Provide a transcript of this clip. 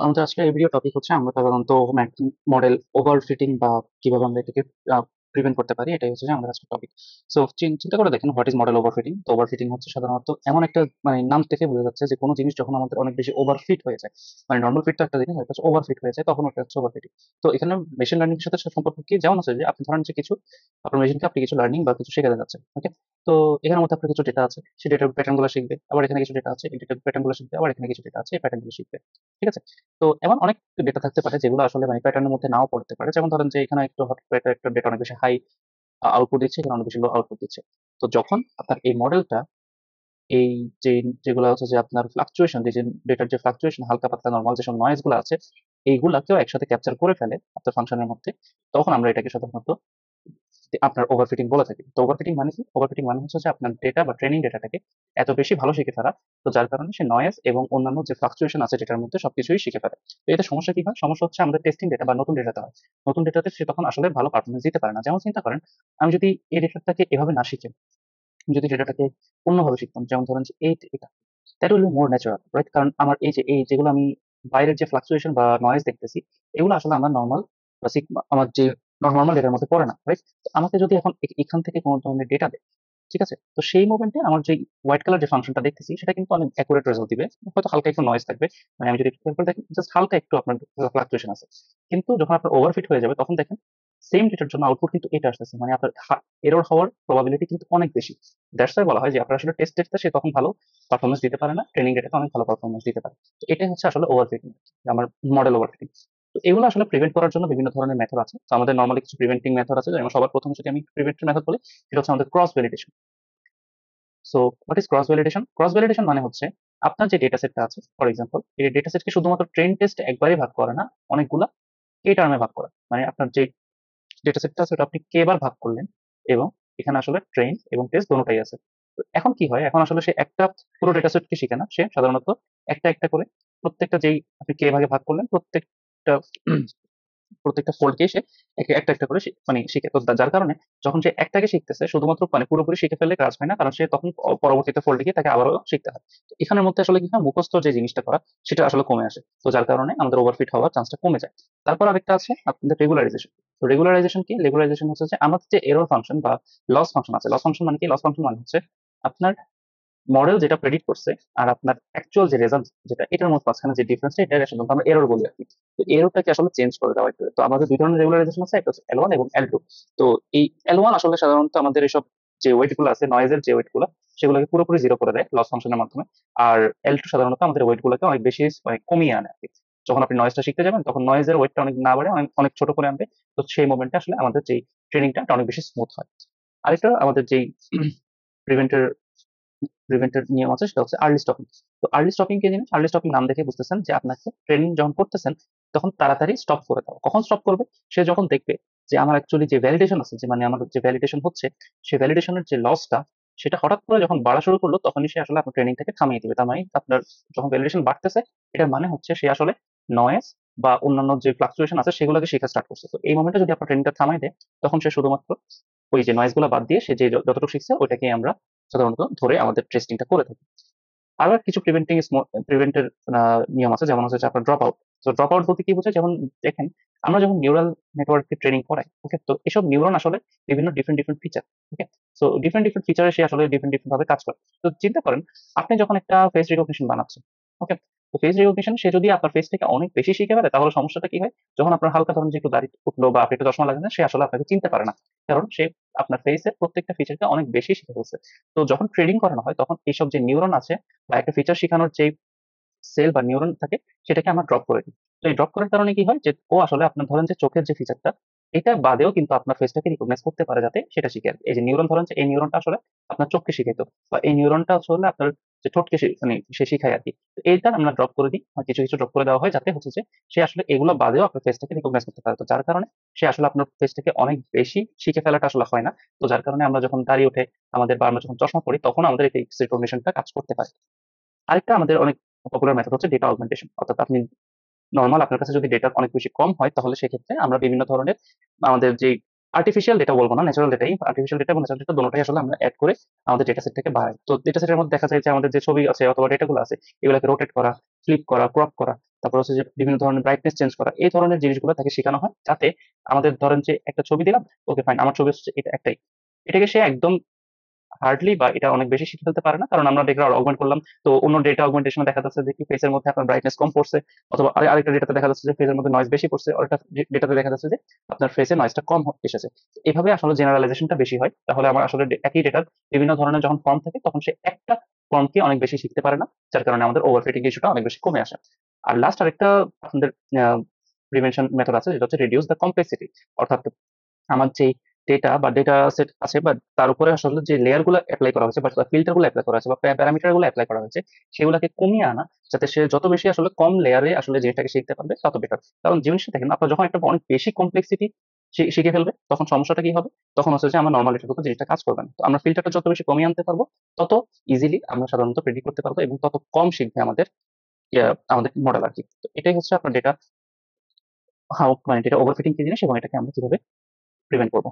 আমাদের আজকের এই ভিডিও টপিক হচ্ছে আমরা সাধারণত মডেল ওভারফিটিং বা কিভাবে আমরা এটাকে প্রিভেন্ট করতে পারি, এটাই হচ্ছে যে আমাদের আজকের টপিক। সো চিন্তা করে দেখেন, হোয়াট ইজ মডেল ওভারফিটিং। তো ওভারফিটিং হচ্ছে সাধারণত এমন একটা, মানে নাম থেকে বোঝা যাচ্ছে যে কোনো জিনিস যখন আমাদের অনেক বেশি ওভারফিট হয়ে যায়, মানে নর্মাল ফিট তো একটা জিনিস, এটা হচ্ছে ওভারফিট হয়ে যায়, তখন ওটা হচ্ছে ওভারফিটিং। তো এখানে মেশিন লার্নিং এর সাথে সম্পর্ক কি, যেমন হচ্ছে যে আপনি ধরেন যে কিছু আপনার মেশিনকে আপনি কিছু লার্নিং বা কিছু শেখাতে যাচ্ছেন, ওকে। তো এখানের মধ্যে আপনার কিছু ডেটা আছে, সেই ডেটার প্যাটার্ন গুলো শিখবে, আবার এখানে কিছু ডেটা আছে, এই ডেটার প্যাটার্ন গুলো শিখবে, আবার এখানে কিছু ডেটা আছে, এই প্যাটার্ন গুলো শিখবে। ঠিক আছে? তো এমন অনেক ডেটা থাকতে পারে যেগুলো আসলে মানে প্যাটার্নের মধ্যে নাও পড়তে পারে। যেমন ধরেন যে এখানে একটু হঠাৎ করে একটা ডেটা অনেক বেশি হাই আউটপুট দিচ্ছে, এখানে অনেক বেশি লো আউটপুট দিচ্ছে। তো যখন আপনার এই মডেলটা এই যে যেগুলো হচ্ছে যে আপনার ফ্লাকচুয়েশন, যে ডেটার যে ফ্লাকচুয়েশন, হালকা পাতলা নরমাল যেসব নয়েজ গুলো আছে, এইগুলাকেও একসাথে ক্যাপচার করে ফেলে আপনার ফাংশনের মধ্যে, তখন আমরা এটাকে সাধারণত আপনার ওভারফিটিং বলে থাকি। তো ওভারফিটিং মানে কি? ওভারফিটিং মানে হচ্ছে যে আপনার ডেটা বা ট্রেনিং ডেটাটাকে এত বেশি ভালো শিখে ফেলা, তো যার কারণে সে নয়েজ এবং অন্যান্য যে ফ্লাকচুয়েশন আছে ডেটার মধ্যে সবকিছুই শিখে ফেলে। তো এতে সমস্যা কি হয়? সমস্যা হচ্ছে আমাদের টেস্টিং ডেটা বা নতুন ডেটাতে হয়। নতুন ডেটাতে সে তখন আসলে ভালো পারফরমেন্স দিতে পারে না। যেমন চিন্তা করেন, আমি যদি এই ডেটাটাকে এভাবে না শিখে, আমি যদি ডেটাটাকে অন্যভাবে শিখতাম, যেমন ধরেন যে এটা, that will be more natural, right? কারণ আমার এই যেগুলো আমি বাইরের যে ফ্লাকচুয়েশন বা নয়েজ দেখতেছি, এগুলো আসলে আমার নর্মাল বা আমার যে নর্মাল ডেটার মধ্যে পড়ে না, রাইট? তো আমাকে যদি এখন এখান থেকে কোনো ধরনের ডেটা দেয়, ঠিক আছে? তো সেই মোমেন্টে আমার যে হোয়াইট কালার যে ফাংশনটা দেখতেছি সেটা কিন্তু অনেক অ্যাকুরেট রেজাল্ট দিবে। হয়তো হালকা একটু নয়েজ থাকবে। মানে আমি যদি একটু খেয়াল করে দেখি, জাস্ট হালকা একটু আপনার ফ্লাকচুয়েশন আছে। কিন্তু যখন আপনার ওভারফিট হয়ে যাবে তখন দেখেন সেম ডেটার জন্য আউটপুট কিন্তু এটা আসতেছে। মানে আপনার এরর হওয়ার প্রবাবিলিটি কিন্তু অনেক বেশি। দ্যাটস ওয়াই বলা হয় যে আপনার আসলে টেস্ট ডেটাতে সে তখন ভালো পারফরমেন্স দিতে পারে না, ট্রেনিং ডেটাতে অনেক ভালো পারফরমেন্স দিতে পারে। তো এটাই হচ্ছে আসলে ওভারফিটিং, আমার মডেল ওভারফিটিং। তো এগুলো আসলে প্রিভেন্ট করার জন্য বিভিন্ন ধরনের মেথড আছে। তো আমাদের নর্মালি কিছু প্রিভেন্টিং মেথড আছে, যেমন সবার প্রথমে যদি আমি প্রিভেন্টিভ মেথড বলি, সেটা হচ্ছে আমাদের cross validation. So what is cross validation? Cross validation মানে হচ্ছে আপনার যে ডেটা সেটটা আছে, ফর এক্সাম্পল এই ডেটা সেটকে শুধুমাত্র ট্রেন টেস্ট একবারই ভাগ করে না, অনেকগুলা কে টার্মে ভাগ করা। মানে আপনার যে ডেটা সেটটা আছে ওটা আপনি কে বার ভাগ করলেন, এবং এখানে আসলে ট্রেন এবং টেস্ট দোনোটাই আছে। তো এখন কি হয়, এখন আসলে সে একটা পুরো ডেটা সেটকে শিখে না, সে সাধারণত একটা একটা করে প্রত্যেকটা যেই আপনি কে ভাগে ভাগ করলেন, প্রত্যেকটা ফোল্ডকে সে একটা একটা করে মানে শিখে। তো যার কারণে যখন সে একটাকে শিখতেছে, শুধুমাত্র মানে পুরোপুরি শিখে ফেললে কাজ হয় না, কারণ সে তখন পরবর্তীতে ফোল্ডে গিয়ে তাকে আবারও শিখতে হয়। তো এখানের মধ্যে আসলে কি হয়, মুখস্থ যে জিনিসটা করা সেটা আসলে কমে আসে। তো যার কারণে আমাদের ওভারফিট হওয়ার চান্সটা কমে যায়। তারপর আরেকটা আছে আপনাদের রেগুলারাইজেশন। তো রেগুলারাইজেশন কি? রেগুলারাইজেশন হচ্ছে যে আমাদের যে এরর ফাংশন বা লস ফাংশন আছে। লস ফাংশন মানে কি? লস ফাংশন মানে হচ্ছে আপনার মডেল যেটা প্রেডিক্ট করছে আর আপনার অ্যাকচুয়াল যে রেজাল্ট যেটা, এটার মধ্যে মাঝখানে যে ডিফারেন্সটা, এটা সাধারণত আমরা এরর বলি আর কি। তো এররটাকে আসলে চেঞ্জ করে দেওয়া হয়। তো আমাদের দুই ধরনের রেগুলারাইজেশন আছে, একটা হচ্ছে L1 এবং L2। তো এই L1 আসলে সাধারণত আমাদের এসব যে ওয়েট গুলো আছে, নয়েজের যে ওয়েট গুলো, সেগুলোকে পুরোপুরি জিরো করে দেয় লস ফাংশনের মাধ্যমে। আর L2 সাধারণত আমাদের ওয়েট গুলোকে অনেক বেশি মানে কমিয়ে আনে আর কি। যখন আপনি নয়েজটা শিখতে যাবেন তখন নয়েজের ওয়েটটা অনেক না বাড়ে, অনেক অনেক ছোট করে আনবে। তো সেই মোমেন্টে আসলে আমাদের যে ট্রেনিংটা অনেক বেশি স্মুথ হয়। আরেকটা আমাদের যেই প্রিভেন্টের প্রিভেন্টের নিয়ম আছে, সেটা হচ্ছে আর্লি স্টপিং। তো আর্লি স্টপিং কি জিনিস? আর্লি স্টপিং নাম দেখে বুঝতেছেন যে আপনাকে ট্রেনিং যখন করতেছেন তখন তাড়াতাড়ি স্টপ করে দাও। কখন স্টপ করবে? সে যখন দেখবে যে আমার অ্যাকচুয়ালি যে ভ্যালিডেশন আছে, যে মানে আমার যে ভ্যালিডেশন হচ্ছে, সেই ভ্যালিডেশনের যে লসটা, সেটা হঠাৎ করে যখন বাড়া শুরু করলো, তখনই সে আসলে আপনার ট্রেনিংটাকে থামিয়ে দিবে। তার মানে আপনার যখন ভ্যালিডেশন বাড়তেছে, এটার মানে হচ্ছে সে আসলে নয়েজ বা অন্যান্য যে ফ্লাকচুয়েশন আছে সেগুলোকে শেখা স্টার্ট করছে। তো এই মোমেন্টে যদি আপনার ট্রেনিংটা থামাই দেয়, তখন সে শুধুমাত্র ওই যে নয়েজ গুলো বাদ দিয়ে সে যে যতটুকু শিখছে ওইটাকে আমরা সাধারণত ধরে আমাদের টেস্টিংটা করে থাকি। আবার কিছু প্রিভেন্টের নিয়ম আছে, যেমন হচ্ছে যে আপনার ড্রপ আউট। তো ড্রপ আউট বলতে কি বোঝায়? যেমন দেখেন, আমরা যখন নিউরাল নেটওয়ার্ককে ট্রেনিং করাই, ওকে, তো এসব নিউরন আসলে বিভিন্ন ডিফারেন্ট ডিফারেন্ট ফিচার, ওকে। সো ডিফারেন্ট ডিফারেন্ট ফিচারে সে আসলে ডিফারেন্ট ডিফারেন্ট ভাবে কাজ করে। তো চিন্তা করেন, আপনি যখন একটা ফেস রিকগনিশন বানাচ্ছেন, ওকে, তো ফেস রিকগনিশন সে যদি আপনার ফেস থেকে অনেক বেশি শিখে ফেলে, তাহলে সমস্যাটা কি হয়? যখন আপনার হালকা ধরনের যে একটু দাড়ি উঠলো বা আপনি একটু চশমা লাগালেন, সে আসলে আপনাকে চিনতে পারে না, কারণ সে আপনার ফেসের প্রত্যেকটা ফিচারকে অনেক বেশি শিখে ফেলছে। তো যখন ট্রেনিং করানো হয় তখন এইসব যে নিউরন আছে বা একটা ফিচার শেখানোর যে সেল বা নিউরন থাকে, সেটাকে আমরা ড্রপ করে দিই। তো এই ড্রপ করার কারণে কি হয়, যে ও আসলে আপনার ধরেন যে চোখের যে ফিচারটা, এটা বাদেও কিন্তু আপনার ফেসটাকে রিকগনাইজ করতে পারে, যাতে সেটা শিখে আর কি। এই যে নিউরন, ধরেন যে এই নিউরনটা আসলে আপনার চোখকে শিখাইতো, বা এই নিউরনটা আসলে আপনার যে ঠোঁটকে মানে সে শিখায় আর কি। তো এইটা আমরা ড্রপ করে দিই, বা কিছু কিছু ড্রপ করে দেওয়া হয়, যাতে হচ্ছে যে সে আসলে এগুলো বাদেও আপনার ফেসটাকে রিকগনাইজ করতে পারে। তো যার কারণে সে আসলে আপনার ফেসটাকে অনেক বেশি শিখে ফেলাটা আসলে হয় না। তো যার কারণে আমরা যখন দাঁড়িয়ে ওঠে আমাদের, বা আমরা যখন চশমা পড়ি, তখন আমাদের এই ফেস রিকগনিশনটা কাজ করতে পারে। আরেকটা আমাদের অনেক পপুলার মেথড হচ্ছে ডেটা অগমেন্টেশন। অর্থাৎ আপনি নরমাল আপনার কাছে যদি ডেটা অনেক বেশি কম হয়, তাহলে সেক্ষেত্রে আমরা বিভিন্ন ধরনের আমাদের যে আর্টিফিশিয়াল ডেটা বলবো না, ন্যাচারাল ডেটাই। আর্টিফিশিয়াল ডেটা এবং ন্যাচারাল ডেটা দোনোটাই আসলে আমরা এড করে আমাদের ডেটা সেটটাকে বাড়াই। তো ডেটা সেটের মধ্যে দেখা যায় যে আমাদের যে ছবি আছে অথবা ডেটাগুলো আছে এগুলোকে রোটেট করা, ফ্লিপ করা, ক্রপ করা, তারপর হচ্ছে যে বিভিন্ন ধরনের ব্রাইটনেস চেঞ্জ করা, এই ধরনের জিনিসগুলো তাকে শেখানো হয় যাতে আমাদের ধরেন যে একটা ছবি দিলাম, ওকে ফাইন, আমার ছবি হচ্ছে এটা একটাই, এটাকে সে একদম হার্ডলি বা এটা অনেক বেশি শিখে ফেলতে পারে না, কারণ আমরা ডেটা অগমেন্ট করলাম। তো অন্য ডেটা অগমেন্টেশনে দেখা যাচ্ছে যে কি ফেসের মধ্যে আপনার ব্রাইটনেস কম পড়ছে, অথবা আরেকটা ডেটাতে দেখা যাচ্ছে যে ফেসের মধ্যে নয়েজ বেশি পড়ছে, আরেকটা ডেটাতে দেখা যাচ্ছে যে আপনার ফেসে নয়েজটা কম এসেছে। তো এভাবে আসলে জেনারেলাইজেশনটা বেশি হয়। তাহলে আমার আসলে একই ডেটার বিভিন্ন ধরনের যখন ফর্ম থাকে তখন সে একটা ফর্মকে অনেক বেশি শিখতে পারে না, যার কারণে আমাদের ওভারফিটিং ইস্যুটা অনেক বেশি কমে আসে। আর লাস্ট আরেকটা আপনাদের প্রিভেনশন মেথড আছে, যেটা হচ্ছে রিডিউস দ্য কমপ্লেক্সিটি। অর্থাৎ আমার যেই ডেটা বা ডেটা সেট আছে বা তার উপরে আসলে যে লেয়ার গুলো অ্যাপ্লাই করা হয়েছে বা ফিল্টার গুলো অ্যাপ্লাই করা হয়েছে বা প্যারামিটার গুলো অ্যাপ্লাই করা হয়েছে সেগুলোকে কমিয়ে আনা, যাতে সে যত বেশি আসলে কম লেয়ারে আসলে জিনিসটাকে শিখতে পারবে তত বেটার। কারণ জিনিসটা দেখেন, আপনার যখন একটা অনেক বেশি কমপ্লেক্সিটি শিখে ফেলবে তখন সমস্যাটা কি হবে, তখন হচ্ছে যে আমার নর্মালিটির মতো জিনিসটা কাজ করবে না। তো আমরা ফিল্টারটা যত বেশি কমিয়ে আনতে পারবো তত ইজিলি আমরা সাধারণত প্রেডিক্ট করতে পারবো এবং তত কম শিখবে আমাদের আমাদের মডেল আর কি। তো এটাই হচ্ছে আপনার ডেটা, হাউ মানে ডেটা ওভারফিটিং কি জিনিস এবং এটাকে আমরা কিভাবে প্রিভেন্ট করবো।